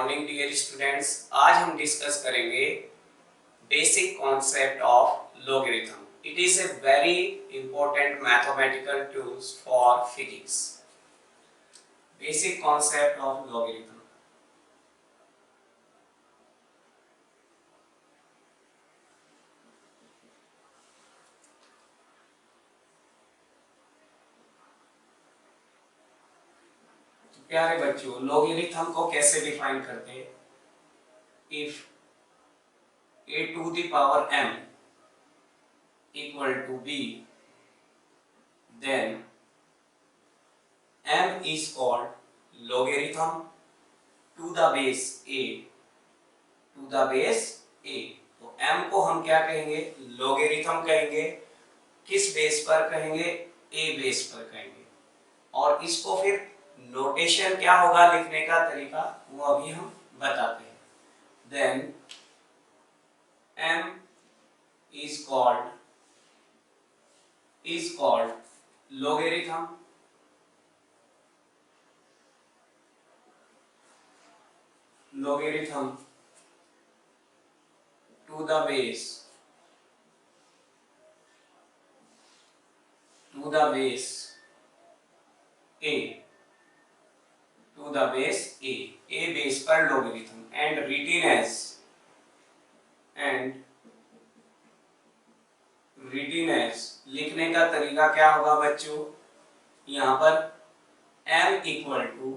Morning dear students. आज हम discuss करेंगे basic concept of logarithm. It is a very important mathematical tools for physics. Basic concept of logarithm. प्यारे बच्चों, logarithm को कैसे define करते हैं? If a to the power m equal to b, then m is called logarithm to the base a, to the base a। तो m को हम क्या कहेंगे? लॉगरिथम कहेंगे। किस बेस पर कहेंगे? a बेस पर कहेंगे। और इसको फिर नोटेशन क्या होगा लिखने का तरीका, वो अभी हम बताते हैं। Then m is called logarithm to the base a, to the base a base पर logarithm and written as लिखने का तरीका क्या होगा बच्चों? यहाँ पर m equal to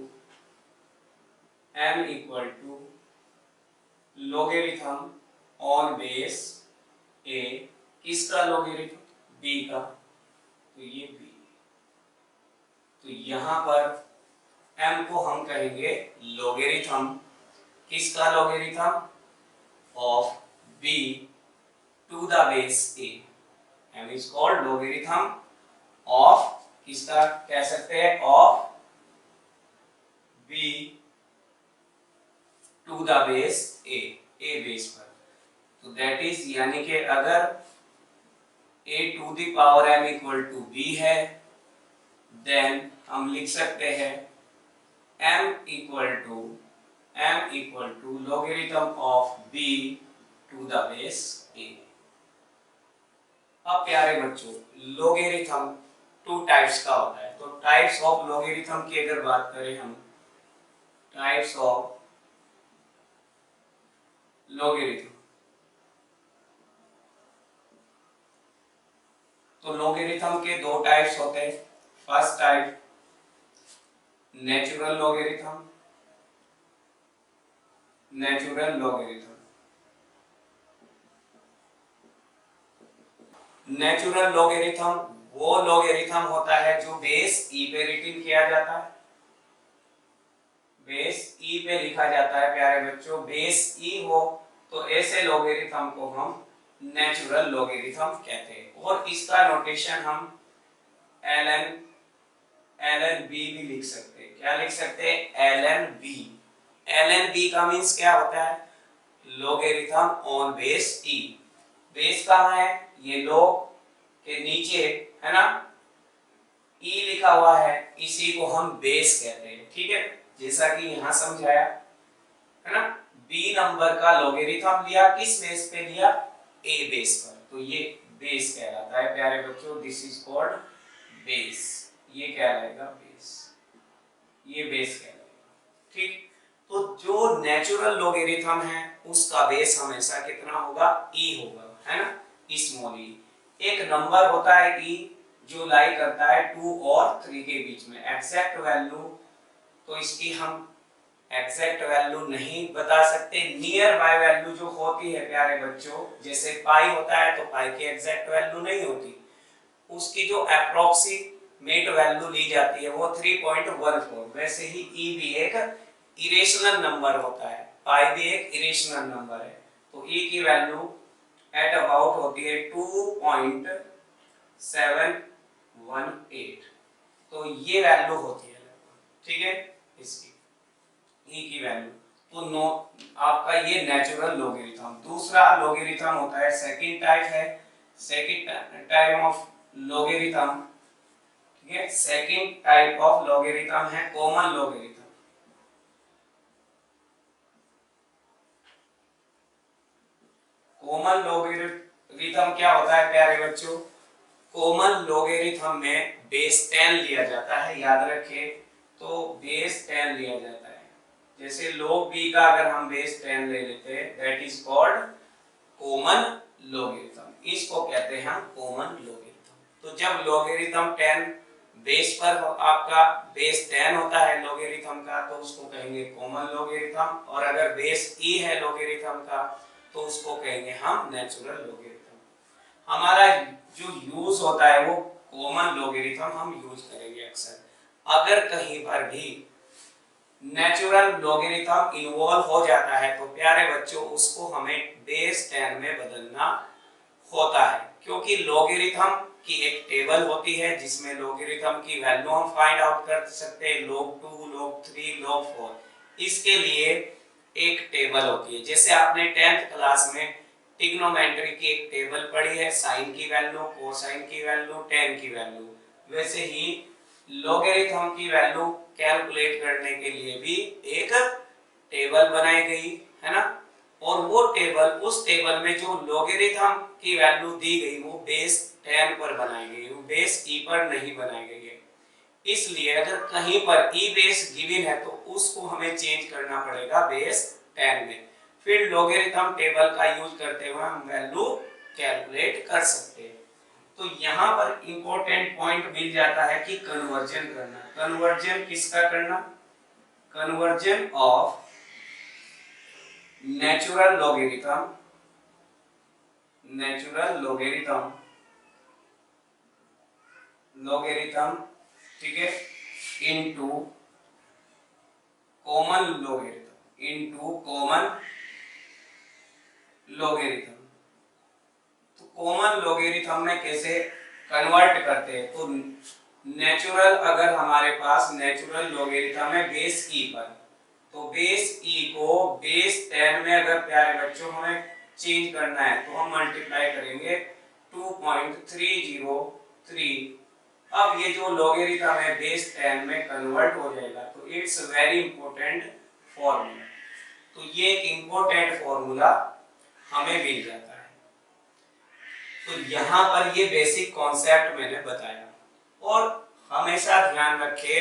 logarithm on base a। किसका logarithm? b का। तो ये b, तो यहाँ पर m को हम कहेंगे logarithm। किसका logarithm? Of b to the base a। m is called logarithm of, किसका कह सकते हैं? Of b to the base a, a base पर। तो दैट इज, यानी कि अगर a to the power m equal to b है, देन हम लिख सकते हैं m equal to logarithm of b to the base a। अब प्यारे बच्चों, logarithm टू टाइप्स का होता है। तो टाइप्स ऑफ logarithm की अगर बात करें हम, टाइप्स ऑफ logarithm, तो logarithm के दो टाइप्स होते हैं। First type natural logarithm। Natural logarithm वो logarithm होता है जो बेस e पे रिटन किया जाता है, बेस e पे लिखा जाता है। प्यारे बच्चों, बेस e हो तो ऐसे logarithm को हम नेचुरल logarithm कहते हैं। और इसका नोटेशन हम ln b भी लिख सकते हैं। क्या लिख सकते हैं? ln b का मींस क्या होता है? logarithm on base e। Base कहाँ है? ये log के नीचे है ना, e लिखा हुआ है, इसी को हम बेस कहते हैं। ठीक है, जैसा कि यहाँ समझाया है ना। b नंबर का logarithm लिया, किस बेस पे लिया? a बेस पर। तो ये बेस कहलाता है प्यारे बच्चों। This is called base. ये कहलाएगा बेस, ये बेस कहलाएगा। ठीक, तो जो नेचुरल logarithm है उसका बेस हमेशा कितना होगा? e होगा, है ना, स्मॉल e। एक नंबर होता है e जो लाई करता है 2 और 3 के बीच में। एग्जैक्ट वैल्यू तो इसकी हम एग्जैक्ट वैल्यू नहीं बता सकते। नियर बाय वैल्यू जो होती है प्यारे बच्चों, जैसे पाई होता है तो पाई की एग्जैक्ट वैल्यू नहीं होती, उसकी जो अप्रोक्सीमेट वैल्यू ली जाती है वो 3.14। वैसे ही e भी एक इरेशनल नंबर होता है, पाई भी एक इरेशनल नंबर है। तो e की वैल्यू एट अबाउट होती है 2.718। तो ये वैल्यू होती है, ठीक है, इसकी e की वैल्यू। तो नो आपका ये नेचुरल logarithm। दूसरा logarithm होता है, सेकंड टाइप है, सेकंड टाइप ऑफ logarithm। ठीक है, सेकंड टाइप ऑफ logarithm है कॉमन logarithm। कॉमन लोगेरिथम क्या होता है प्यारे बच्चों? कॉमन लोगेरिथम में बेस 10 लिया जाता है, याद रखिए। तो बेस 10 लिया जाता है। जैसे log b का अगर हम बेस 10 ले लेते हैं, that is called common logarithm. इसको कहते हैं हम कॉमन लोगेरिथम। तो जब लोगेरिथम 10 बेस पर आपका बेस 10 होता है लोगेरिथम का, तो उसको कहेंगे कॉमन लोगेरिथम। और अगर बेस e है लोगेरिथम का, तो उसको कहेंगे हम नेचुरल लोगेरिथम। हमारा जो यूज होता है वो कॉमन लोगेरिथम हम यूज करेंगे अक्सर। अगर कहीं पर भी नेचुरल लोगेरिथम इन्वॉल्व हो जाता है तो प्यारे बच्चों उसको हमें बेस 10 में बदलना होता है, क्योंकि लोगेरिथम की एक टेबल होती है जिसमें लोगेरिथम की वैल्यू हम फाइंड आउट कर सकते हैं, log 2, log 3, log 4। इसके लिए एक टेबल होती है। जैसे आपने 10th क्लास में ट्रिग्नोमेट्री की एक टेबल पढ़ी है, साइन की वैल्यू, कोसाइन की वैल्यू, tan की वैल्यू, वैसे ही लोगेरिथम की वैल्यू कैलकुलेट करने के लिए भी एक टेबल बनाई गई है ना। और वो टेबल, उस टेबल में जो लोगेरिथम की वैल्यू दी गई वो बेस 10 पर बनाई गई, वो बेस e पर नहीं बनाई गई है। इसलिए अगर कहीं पर e बेस गिवन है तो उसको हमें चेंज करना पड़ेगा बेस 10 में। फिर लोगेरिथम टेबल का यूज करते हुए हम वैल्यू कैलकुलेट कर सकते हैं। तो यहाँ पर इंपॉर्टेंट पॉइंट मिल जाता है कि कन्वर्जन करना। कन्वर्जन किसका करना? कन्वर्जन ऑफ नेचुरल लोगेरिथम, ठीक है, इनटू कॉमन लोगेरिथम, तो कॉमन लोगेरिथम में कैसे कन्वर्ट करते हैं? तो नेचुरल, अगर हमारे पास नेचुरल लोगेरिथम है बेस e पर, तो बेस e को बेस 10 में अगर प्यारे बच्चों हमें चेंज करना है तो हम मल्टीप्लाई करेंगे 2.303। अब ये जो लोगेरिथम है बेस 10 में कन्वर्ट हो जाएगा। तो इट्स वेरी इंपॉर्टेंट फॉर्मूला। तो ये एक इंपॉर्टेंट फॉर्मूला हमें मिल जाता है। तो यहाँ पर ये बेसिक कॉन्सेप्ट मैंने बताया। और हमेशा ध्यान रखें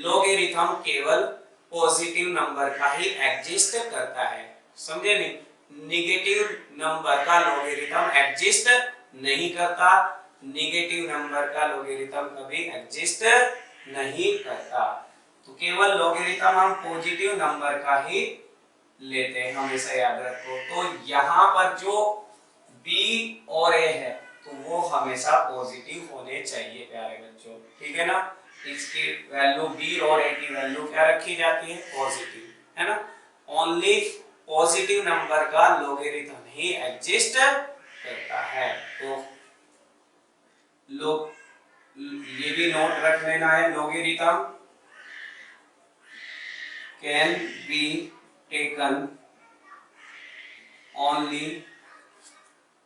लोगेरिथम केवल पॉजिटिव नंबर का ही एग्जिस्ट करता है, समझे नहीं? निगेटिव नंबर का लोगेरिथम एग्जिस्ट नहीं करता। निगेटिव नंबर का लोगेरिथम कभी एग्जिस्ट नहीं करता। तो केवल लोगेरिथम हम पॉजिटिव नंबर का ही लेते हैं, हमेशा याद रखो। तो यहाँ पर जो b और a है तो वो हमेशा पॉजिटिव होने चाहिए प्यारे बच्चों, ठीक है ना। इसकी वैल्यू b और a की वैल्यू क्या रखी जाती है? पॉजिटिव, है ना। ओनली पॉजिटिव नंबर का लोगेरिथम ही एग्जिस्ट करता है। तो ये भी नोट रख लेना है, logarithm can be taken only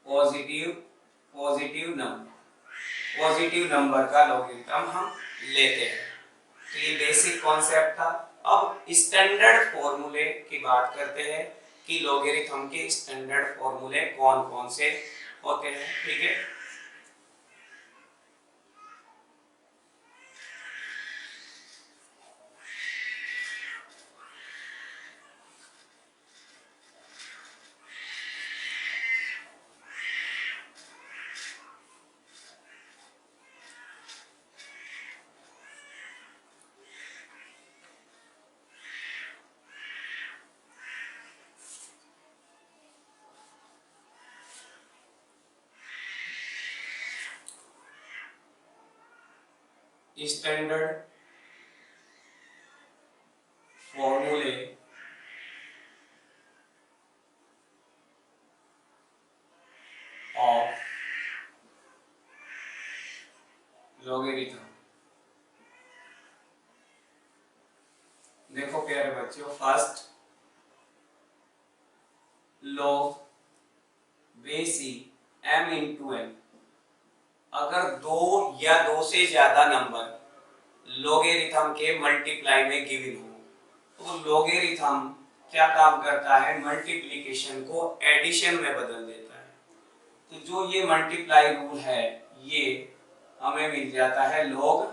positive number का लोगेरिथम हम लेते हैं। तो ये बेसिक कॉन्सेप्ट था। अब स्टैंडर्ड फॉर्मूले की बात करते हैं कि लोगेरिथम के स्टैंडर्ड फॉर्मूले कौन कौन से होते हैं, ठीक है। स्टैंडर्ड फॉर्मूले ऑफ लोगेरिथम। देखो प्यारे बच्चों, first log base e m into n। अगर दो या दो से ज्यादा नंबर लोगेरिथम के मल्टीप्लाई में गिवन हो तो लोगेरिथम क्या काम करता है? मल्टीप्लिकेशन को एडिशन में बदल देता है। तो जो ये मल्टीप्लाई रूल है ये हमें मिल जाता है log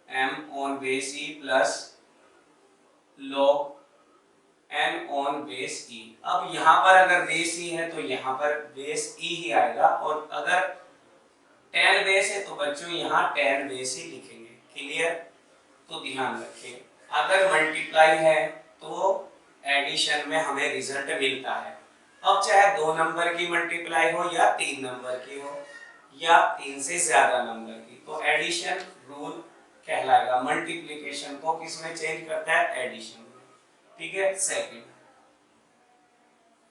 m on base e plus log n on base e। अब यहाँ पर अगर बेस e है तो यहाँ पर बेस e ही आएगा, और अगर 10 बेस है तो बच्चों यहाँ 10 बेस ही लिखेंगे। क्लियर? तो ध्यान रखें, अगर मल्टीप्लाई है तो एडिशन में हमें रिजल्ट मिलता है। अब चाहे 2 नंबर की मल्टीप्लाई हो या 3 नंबर की हो या 3 से ज्यादा नंबर की, तो एडिशन रूल कहलाएगा। मल्टीप्लिकेशन को किस में चेंज करता है? एडिशन में। ठीक है। सेकंड,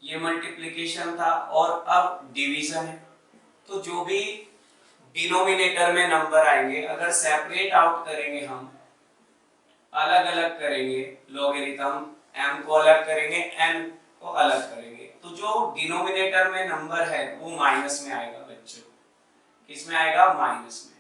ये मल्टीप्लिकेशन था, और अब डिवीजन है। तो जो भी डिनोमिनेटर में नंबर आएंगे अगर सेपरेट आउट करेंगे, हम अलग अलग करेंगे, लॉगरिथम m को अलग करेंगे, n को अलग करेंगे, तो जो डिनोमिनेटर में नंबर है वो माइनस में आएगा बच्चों। किसमें आएगा? माइनस में।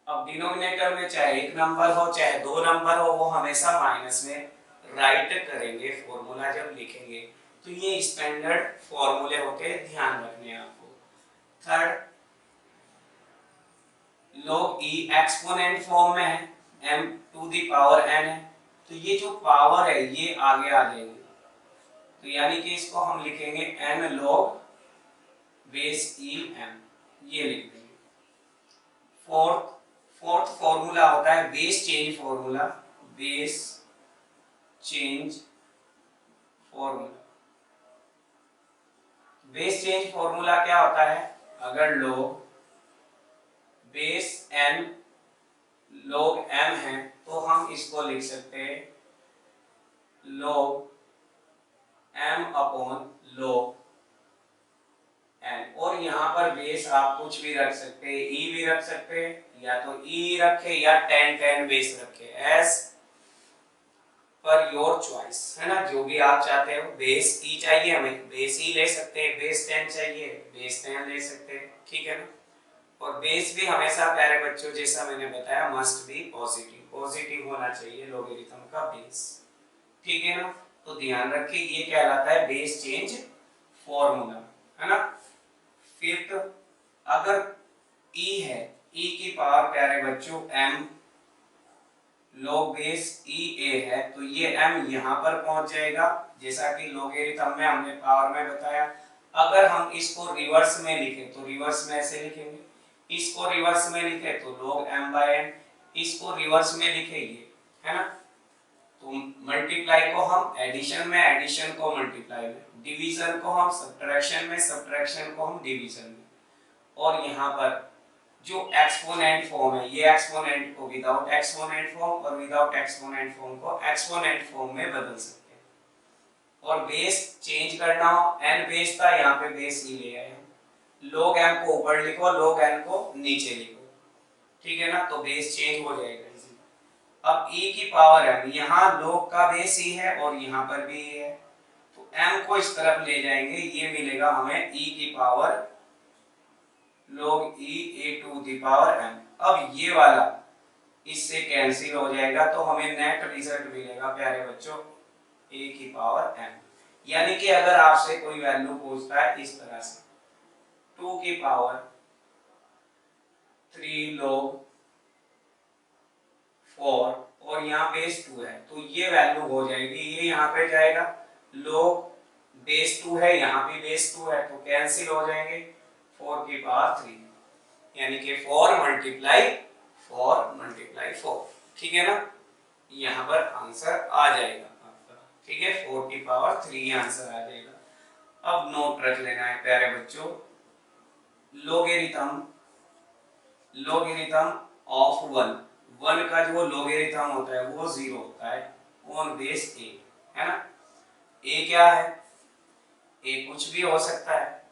अब डिनोमिनेटर में चाहे 1 नंबर हो चाहे 2 नंबर हो, वो हमेशा माइनस में राइट करेंगे फॉर्मूला जब लिखेंगे। तो ये स्टैंडर्ड फॉर्मूले होते हैं, ध्यान रखने आपको। Third, log e exponent form में है, m to the power n है, तो ये जो पावर है ये आगे आ जाएगी, तो यानी कि इसको हम लिखेंगे n log base e m, ये लिख देंगे। फोर्थ फॉर्मूला होता है base change formula. Base change formula, base change formula क्या होता है? अगर log base n log m है तो हम इसको लिख सकते हैं log m upon log n, और यहाँ पर बेस आप कुछ भी रख सकते हैं, e भी रख सकते हैं, या तो e रखे या 10 बेस रखे, एज पर योर चॉइस, है ना, जो भी आप चाहते हो। बेस e चाहिए हमें, बेस e ले सकते हैं, बेस 10 चाहिए, बेस 10 ले सकते हैं। ठीक है ना। और बेस भी हमेशा प्यारे बच्चों जैसा मैंने बताया मस्ट बी पॉजिटिव, पॉजिटिव होना चाहिए लॉगरिथम का बेस। ठीक है ना। तो ध्यान रखिए ये कहलाता है बेस चेंज फॉर्मूला, है ना। फिफ्थ, अगर e है, e की पावर प्यारे बच्चों m log base e a है, तो ये m यहाँ पर पहुंच जाएगा, जैसा कि लॉगरिथम में हमने पावर में बताया। अगर हम इसको रिवर्स में लिखें तो रिवर्स में ऐसे लिखेंगे, इसको रिवर्स में लिखे तो log m by n, इसको रिवर्स में लिखेंगे, है ना। तो मल्टीप्लाई को हम एडिशन में, एडिशन को मल्टीप्लाई में, डिवीजन को हम सब्ट्रैक्शन में, सब्ट्रैक्शन को हम डिवीजन में, और यहाँ पर जो एक्सपोनेंट फॉर्म है ये एक्सपोनेंट को विदाउट एक्सपोनेंट फॉर्म और विदाउट एक्सपोनेंट फॉर्म को एक्सपोनेंट फॉर्म में बदल सकते हैं। और बेस चेंज करना हो, n बेस था, यहाँ पे बेस ही ले आए, log m को ऊपर लिखो, log n को नीचे लिखो। ठीक है ना। तो बेस चेंज हो जाएगा। अब e की पावर m, यहाँ log का बेस e है और यहाँ पर भी e है, तो m को इस तरफ ले जाएंगे, ये मिलेगा हमें e की power log e a to the power m। अब ये वाला इससे कैंसिल हो जाएगा, तो हमें नेट रिजल्ट मिलेगा प्यारे बच्चों a की पावर m। यानी कि अगर आपसे कोई वैल्यू पूछता है इस तरह से 2 की पावर 3 log 4 और यहाँ बेस 2 है, तो ये वैल्यू हो जाएगी, ये यहाँ पे जाएगा, log बेस 2 है, यहाँ भी बेस 2 है, तो कैंसिल हो जाएंगे, 4 की पावर 3, यानी कि 4 मल्टीप्लाई 4। ठीक है ना। यहाँ पर आंसर आ जाएगा आपका। ठीक है, 4 की पावर 3 आंसर आ जाएगा। अब नोट रख लेना है प्यारे बच्चों, लोगेरिथम ऑफ 1 का जो लोगेरिथम होता है वो 0 होता है ऑन बेस a, है ना। a क्या है? a कुछ भी हो सकता है,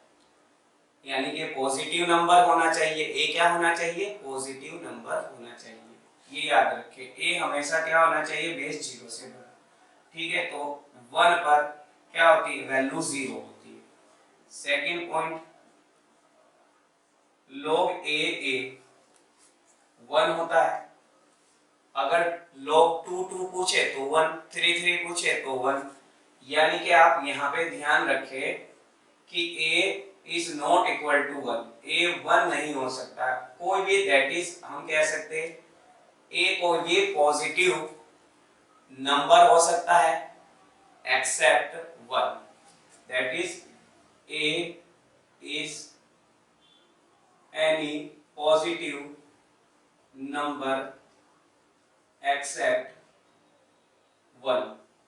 यानी कि पॉजिटिव नंबर होना चाहिए। a क्या होना चाहिए? पॉजिटिव नंबर होना चाहिए, ये याद रखें। a हमेशा क्या होना चाहिए? बेस 0 से बड़ा। ठीक है, तो 1 पर क्या होती है? वैल्यू 0 होती है। सेकंड पॉइंट, log a 1 होता है, अगर log 2 पूछे तो 1, 3 पूछे तो 1, यानी कि आप यहाँ पे ध्यान रखें कि a is not equal to 1, a 1 नहीं हो सकता कोई भी, दैट इज हम कह सकते ए को ये पॉजिटिव नंबर हो सकता है except 1, that is a is any positive number except 1,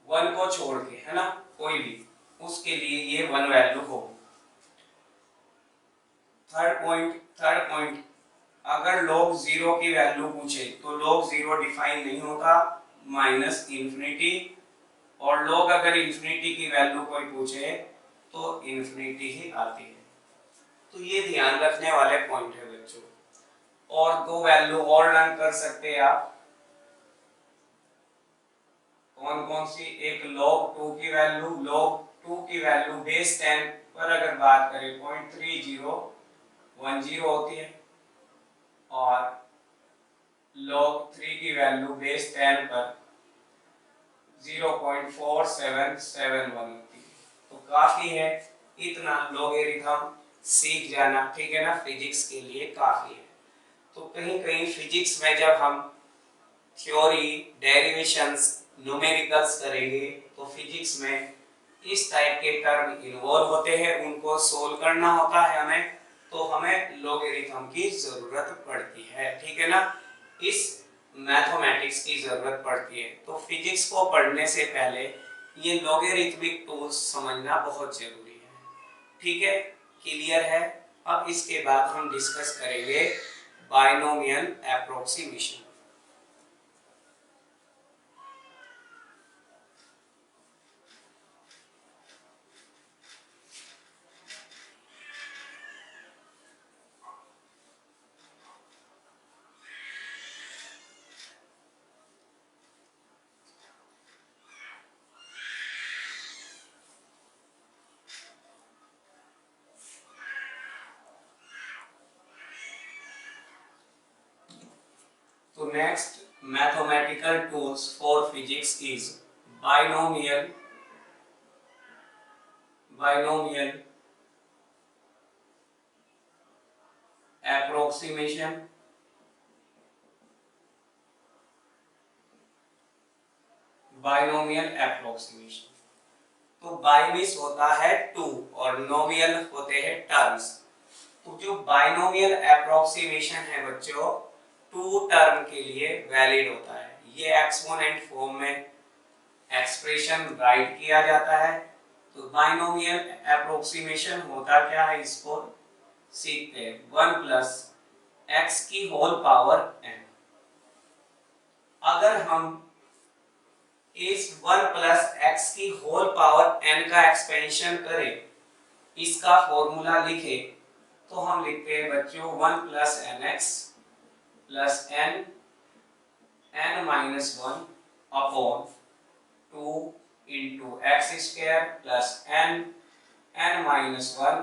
1 को छोड़ के, है ना, कोई भी, उसके लिए ये 1 वैल्यू हो। थर्ड पॉइंट, अगर लोग 0 की वैल्यू पूछे तो लोग 0 डिफाइन नहीं होता, माइनस इंफिनिटी, और लोग अगर इंफिनिटी की वैल्यू कोई पूछे तो इंफिनिटी ही आती है। तो ये ध्यान रखने वाले पॉइंट है बच्चों। और 2 वैल्यू और लर्न कर सकते हैं आप, कौन कौन सी, एक log 2 की वैल्यू, log 2 की वैल्यू बेस 10 पर अगर बात करें 0.3010 होती है, और log 3 की वैल्यू बेस 10 पर 0.4771 होती है। तो काफी है, इतना लोगेरिथम सीख जाना, ठीक है ना, फिजिक्स के लिए काफी है। तो कहीं कहीं फिजिक्स में जब हम थ्योरी, डेरिवेशंस, न्यूमेरिकल्स करेंगे तो फिजिक्स में इस टाइप के टर्म इन्वॉल्व होते हैं, उनको सोल्व करना होता है हमें, तो हमें लोगेरिथम की जरूरत पड़ती है, ठीक है ना, इस मैथमेटिक्स की जरूरत पड़ती है। तो फिजिक्स को पढ़ने से पहले ये लोगेरिथमिक टूल्स समझना बहुत जरूरी है, ठीक है, क्लियर है। अब इसके बाद हम डिस्कस करेंगे binomial approximation. So next mathematical tools for physics is binomial approximation, तो बाइमिस होता है 2 और नोमियल होते हैं टर्म्स। तो जो बाइनोमियल एप्रोक्सीमेशन है बच्चों, 2 टर्म के लिए वैलिड होता है। ये एक्सपोनेंट फॉर्म में एक्सप्रेशन राइट किया जाता है। तो बाइनोमियल एप्रोक्सीमेशन होता क्या है, इसको सीखते हैं। 1 प्लस एक्स की होल पावर n, अगर हम इस 1 प्लस एक्स की होल पावर n का एक्सपेंशन करें, इसका फॉर्मूला लिखे, तो हम लिखते हैं बच्चों 1 plus n x plus n minus 1 upon 2 into x square plus n minus 1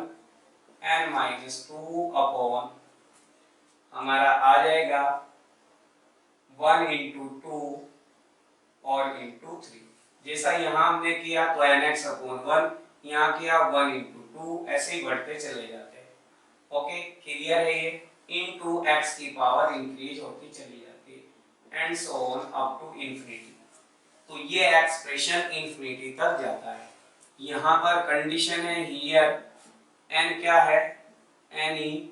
n minus 2 upon हमारा आ जाएगा 1 इंटू 2 और इंटू 3। जैसा यहाँ हमने किया तो एन एक्स अपॉन 1, यहाँ किया 1 इंटू 2, ऐसे ही बढ़ते चले जाते हैं। ओके, क्लियर है ये, इनटू एक्स की पावर इंक्रीज होती चली जाती है and so on up to infinity. तो ये एक्सप्रेशन इंफिनिटी तक जाता है। यहाँ पर कंडीशन है हियर एन क्या है, एनी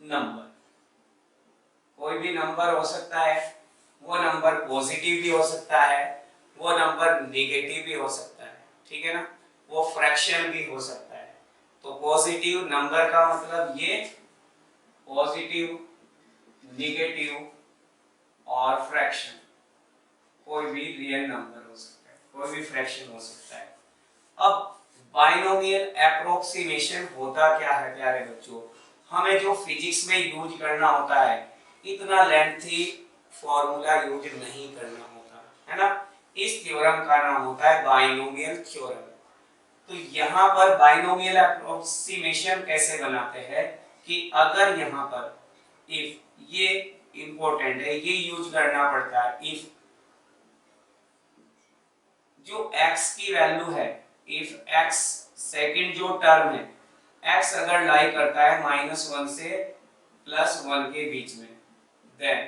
नंबर, कोई भी नंबर हो सकता है, वो नंबर पॉजिटिव भी हो सकता है, वो नंबर नेगेटिव भी हो सकता है, ठीक है ना, वो फ्रैक्शन भी हो सकता है। तो पॉजिटिव नंबर का मतलब ये पॉजिटिव, नेगेटिव और फ्रैक्शन, कोई भी रियल नंबर हो सकता है, कोई भी फ्रैक्शन हो सकता है। अब बाइनोमियल एप्रोक्सीमेशन होता क्या है प्यारे बच्चों, हमें जो फिजिक्स में यूज करना होता है, इतना लेंथी फॉर्मूला यूज नहीं करना होता है ना। इस थ्योरम का नाम होता है बाइनोमियल थ्योरम। तो यहाँ पर बाइनोमियल एप्रोक्सीमेशन कैसे बनाते हैं कि अगर यहाँ पर इफ, ये इंपॉर्टेंट है, ये यूज करना पड़ता है, इफ जो x की वैल्यू है इफ x सेकंड जो टर्म है x अगर लाई करता है -1 से +1 के बीच में, देन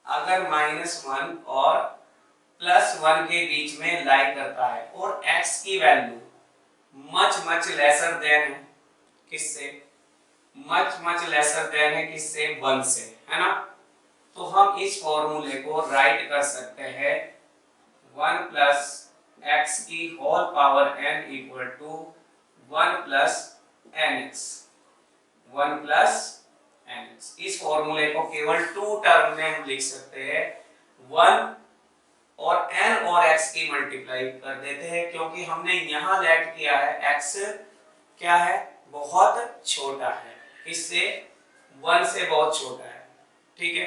अगर -1 और +1 के बीच में लाई करता है और x की वैल्यू मच लेसर देन है किससे, मच लेसर देन है किससे, 1 से, है ना। तो हम इस फॉर्मूले को राइट कर सकते हैं 1 प्लस एक्स की whole power n equal to 1 plus n x, 1 plus n x. इस फॉर्मूले को केवल 2 टर्म में हम लिख सकते हैं, 1 और n और x की मल्टीप्लाई कर देते हैं, क्योंकि हमने यहां लेट किया है x क्या है, बहुत छोटा है, इससे 1 से बहुत छोटा है, ठीक है।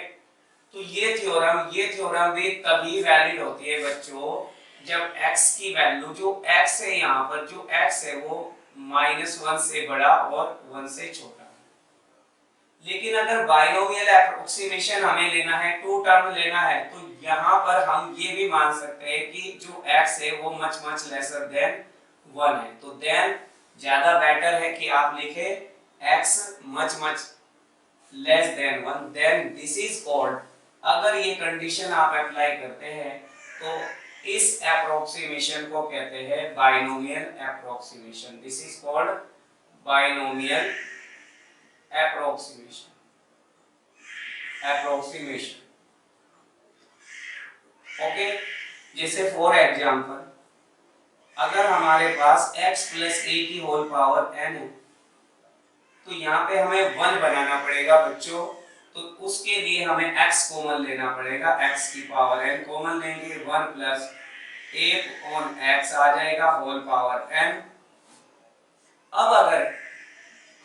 तो ये थ्योरम भी तभी वैलिड होती है बच्चों जब x की वैल्यू जो x है, यहाँ पर जो x है वो -1 से बड़ा और 1 से छोटा। लेकिन अगर बाइनोमियल एप्रोक्सीमेशन हमें लेना है, 2 टर्म लेना है, तो यहाँ पर हम ये भी मान सकते हैं कि जो x है वो मच लेसर देन 1 है। तो देन ज्यादा बेटर है कि आप लिखे x much less than 1, then this is called, अगर ये कंडीशन आप अप्लाई करते हैं तो इस एप्रोक्सीमेशन को कहते हैं binomial approximation. This is called binomial approximation. Okay, जैसे फॉर एग्जांपल अगर हमारे पास x प्लस a की होल पावर n है, तो यहाँ पे हमें 1 बनाना पड़ेगा बच्चों। तो उसके लिए हमें x कॉमन लेना पड़ेगा, x की पावर n कॉमन लेंगे, 1 प्लस a अपॉन x आ जाएगा होल पावर n। अब अगर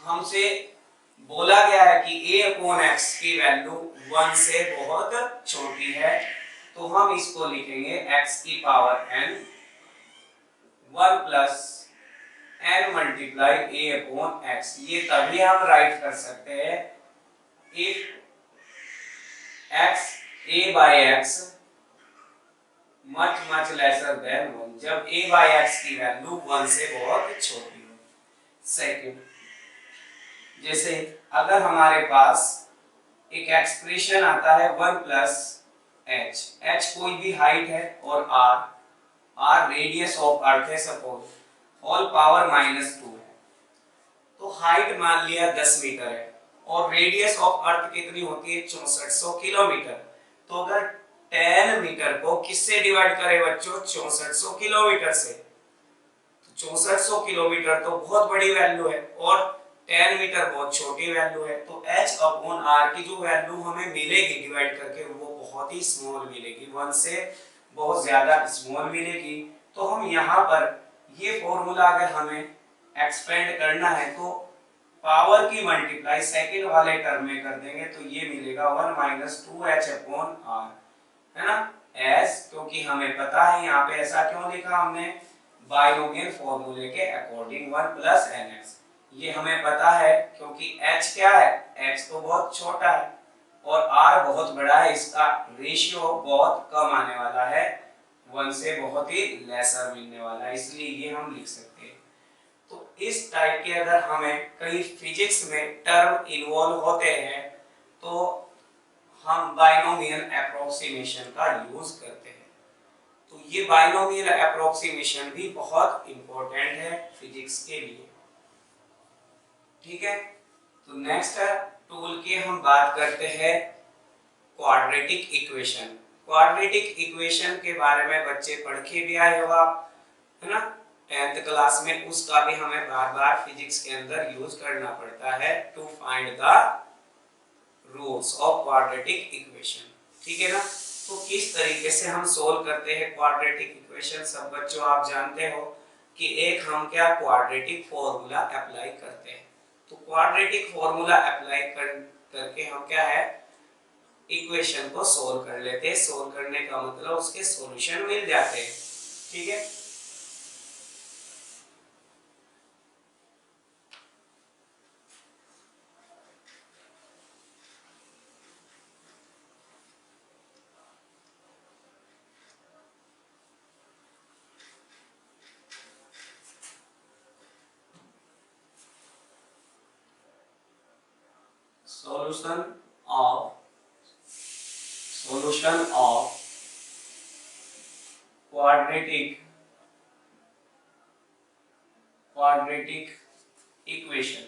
हमसे बोला गया है कि a अपॉन x की वैल्यू 1 से बहुत छोटी है, तो हम इसको लिखेंगे x की power n 1 plus n multiply a upon x। ये तभी हम राइट कर सकते हैं if x a by x much lesser than 1, जब a बाय x की वैल्यू 1 से बहुत छोटी हो। सेकंड, जैसे अगर हमारे पास एक एक्सप्रेशन आता है 1 प्लस h कोई भी हाइट है और r रेडियस ऑफ अर्थ है सपोज, होल पावर -2 है। तो हाइट मान लिया 10 मीटर है और रेडियस ऑफ अर्थ कितनी होती है, 6400 किलोमीटर। तो अगर 10 मीटर को किससे डिवाइड करें बच्चों, 6400 किलोमीटर से। 6400 किलोमीटर तो बहुत बड़ी वैल्यू है और 10 मीटर बहुत छोटी वैल्यू है। तो h अपॉन r की जो वैल्यू हमें मिलेगी डिवाइड करके वो बहुत ही स्मॉल मिलेगी, 1 से बहुत ज्यादा स्मॉल मिलेगी। तो हम यहाँ पर ये फॉर्मूला अगर हमें एक्सपेंड करना है तो पावर की मल्टीप्लाई सेकंड वाले टर्म में कर देंगे, तो ये मिलेगा 1 - 2h अपॉन r, है ना। s क्योंकि हमें पता है, यहाँ पे ऐसा क्यों लिखा हमने, बाइनोमियल फॉर्मूले के अकॉर्डिंग 1 प्लस nx। ये हमें पता है क्योंकि h क्या है, h तो बहुत छोटा है और r बहुत बड़ा है, इसका रेशियो बहुत कम आने वाला है, 1 से बहुत ही लेसर मिलने वाला है, इसलिए ये हम लिख सकते हैं। तो इस टाइप के अगर हमें कहीं फिजिक्स में टर्म इन्वॉल्व होते हैं तो हम बाइनोमियल एप्रोक्सीमेशन का यूज करते हैं। तो ये बाइनोमियल एप्रोक्सीमेशन भी बहुत इंपॉर्टेंट है फिजिक्स के लिए, ठीक है। तो नेक्स्ट टूल की हम बात करते हैं क्वाड्रेटिक इक्वेशन। क्वाड्रेटिक इक्वेशन के बारे में बच्चे पढ़ के भी आए हो आप, है ना, 10th क्लास में। उसका भी हमें बार-बार फिजिक्स के अंदर यूज करना पड़ता है to find the roots of quadratic equation, ठीक है ना। तो किस तरीके से हम सोल्व करते हैं क्वाड्रेटिक इक्वेशन, सब बच्चों आप जानते हो कि एक हम क्या क्वाड्रेटिक फॉर्मूला अप्लाई करते हैं। तो क्वाड्रेटिक फॉर्मूला अप्लाई करके हम क्या है इक्वेशन को सोल्व कर लेते हैं। सोल्व करने का मतलब उसके सॉल्यूशन मिल जाते हैं, ठीक है। solution of quadratic equation।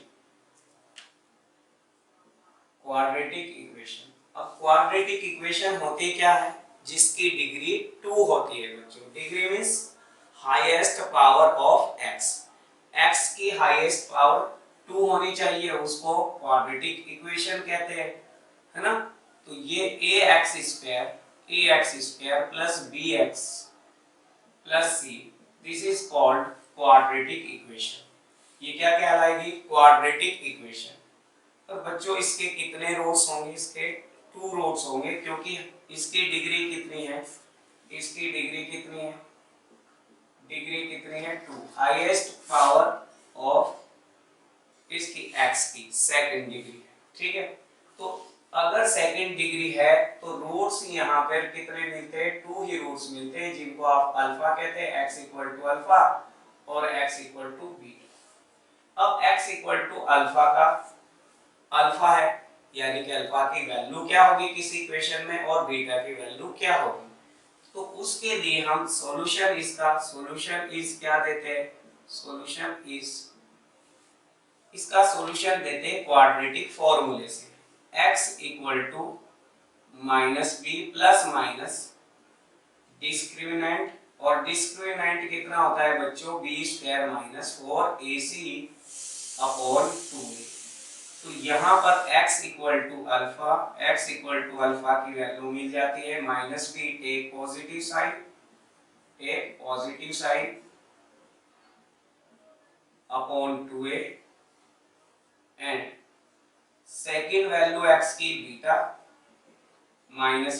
अब क्वाड्रेटिक इक्वेशन होती क्या है, जिसकी डिग्री 2 होती है बच्चों। Degree means highest power of x। x की हाईएस्ट पावर 2 होनी चाहिए, उसको क्वाड्रेटिक इक्वेशन कहते हैं, है ना। तो ये ax square plus bx plus c, this is called quadratic equation. ये क्या कहलाएगी, क्वाड्रेटिक इक्वेशन। तो बच्चों इसके कितने रूट्स होंगे, इसके 2 रूट्स होंगे, क्योंकि इसकी डिग्री कितनी है, इसकी डिग्री कितनी है, डिग्री कितनी है 2। हाईएस्ट पावर ऑफ इसकी x की सेकंड डिग्री है, ठीक है। तो अगर सेकंड डिग्री है तो रूट्स यहाँ पर कितने मिलते हैं, 2 ही रूट्स मिलते हैं, जिनको आप अल्फा कहते हैं, x इक्वल टू अल्फा और x इक्वल टू बीटा। अब x इक्वल टू अल्फा का अल्फा है, यानी कि अल्फा की वैल्यू क्या होगी किसी इक्वेशन में, और बीटा की वैल्यू क्या होगी। तो उसके लिए हम सॉल्यूशन इज क्या देते हैं, इसका सॉल्यूशन देते हैं क्वाड्रेटिक फॉर्मूले से। x equal to minus b plus minus discriminant, और डिस्क्रिमिनेंट कितना होता है बच्चों, B square minus 4ac upon 2a। तो यहाँ पर x इक्वल टू अल्फा की वैल्यू मिल जाती है minus b, take positive side upon 2a, and second value x की beta minus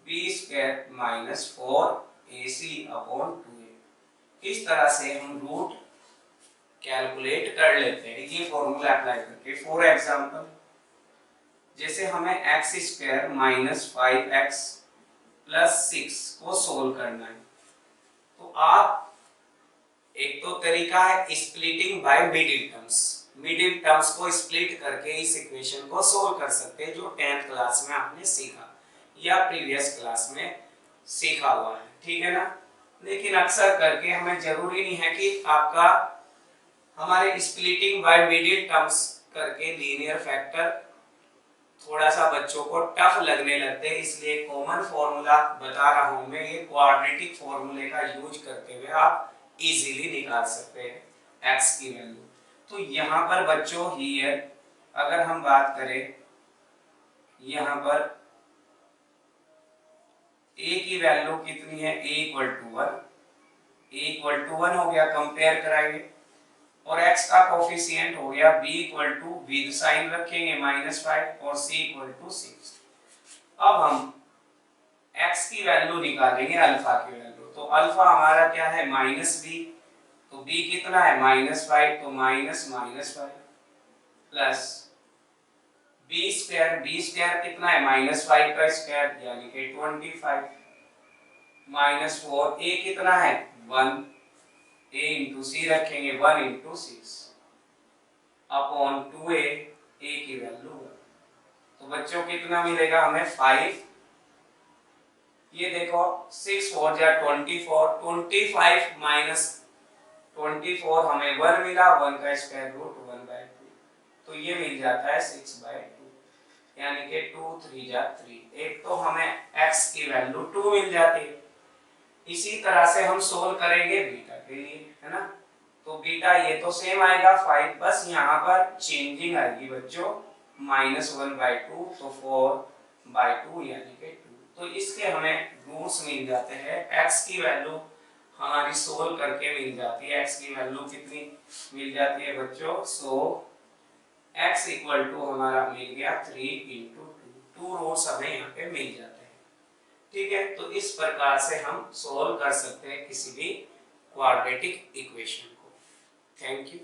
b square minus 4ac upon 2a। इस तरह से हम रूट कैलकुलेट कर लेते हैं ये फॉर्मूला अप्लाई करके। फॉर एग्जांपल, जैसे हमें x square minus 5x plus 6 को सोल्व करना है, तो आप एक तो तरीका है स्प्लिटिंग बाय मिडिल टर्म्स को स्प्लिट करके इस इक्वेशन को सोल्व कर सकते हैं, जो 10th क्लास में आपने सीखा या प्रीवियस क्लास में सीखा हुआ है, ठीक है ना। लेकिन अक्सर करके हमें जरूरी नहीं है कि आपका हमारे स्प्लिटिंग बाय मिडिल टर्म्स करके लीनियर फैक्टर थोड़ा सा बच्चों को टफ लगने लगते हैं, इसलिए कॉमन फॉर्मूला बता रहा हूं मैं। ये क्वाड्रेटिक फॉर्मूले का यूज करते हुए आप इजीली निकाल सकते हैं x की वैल्यू। तो यहाँ पर बच्चों हियर अगर हम बात करें, यहाँ पर a की वैल्यू कितनी है, a इक्वल टू 1 हो गया, कंपेयर कराएंगे, और x का कोफिशिएंट हो गया b equal to, with sign रखेंगे -5 और c इक्वल टू 6। अब हम x की वैल्यू निकालेंगे अल्फा की वैल्यू। तो अल्फा हमारा क्या है, -b, तो b कितना है -5, तो -5 प्लस b स्क्वायर कितना है -5 का स्क्वायर यानी कि 25 माइनस 4, a कितना है 1, a इंटू सी रखेंगे 1 इंटू 6 अपॉन 2a, a की वैल्यू 1। तो बच्चों कितना मिलेगा हमें 5, ये देखो 6 4 जा 24, 25 माइनस 24 हमें 1 मिला, 1 का स्क्वायर रूट 1/2, तो ये मिल जाता है 6/2, यानी कि 2 3 जा 3। एक तो हमें x की वैल्यू 2 मिल जाती है। इसी तरह से हम सोल्व करेंगे बीटा के लिए, है ना। तो बीटा ये तो सेम आएगा 5, बस यहाँ पर चेंजिंग आएगी बच्चों -1/2, तो 4/2 यानी कि 2। तो इसके हमें रूट्स मिल जाते हैं, x की वैल्यू हमारी सोल्व करके मिल जाती है। x की वैल्यू कितनी मिल जाती है बच्चों, सो x इक्वल टू हमारा मिल गया 3 इंटू 2 रूट्स हमें यहाँ पे मिल जाते हैं, ठीक है। तो इस प्रकार से हम सोल्व कर सकते हैं किसी भी क्वाड्रेटिक इक्वेशन को। Thank you.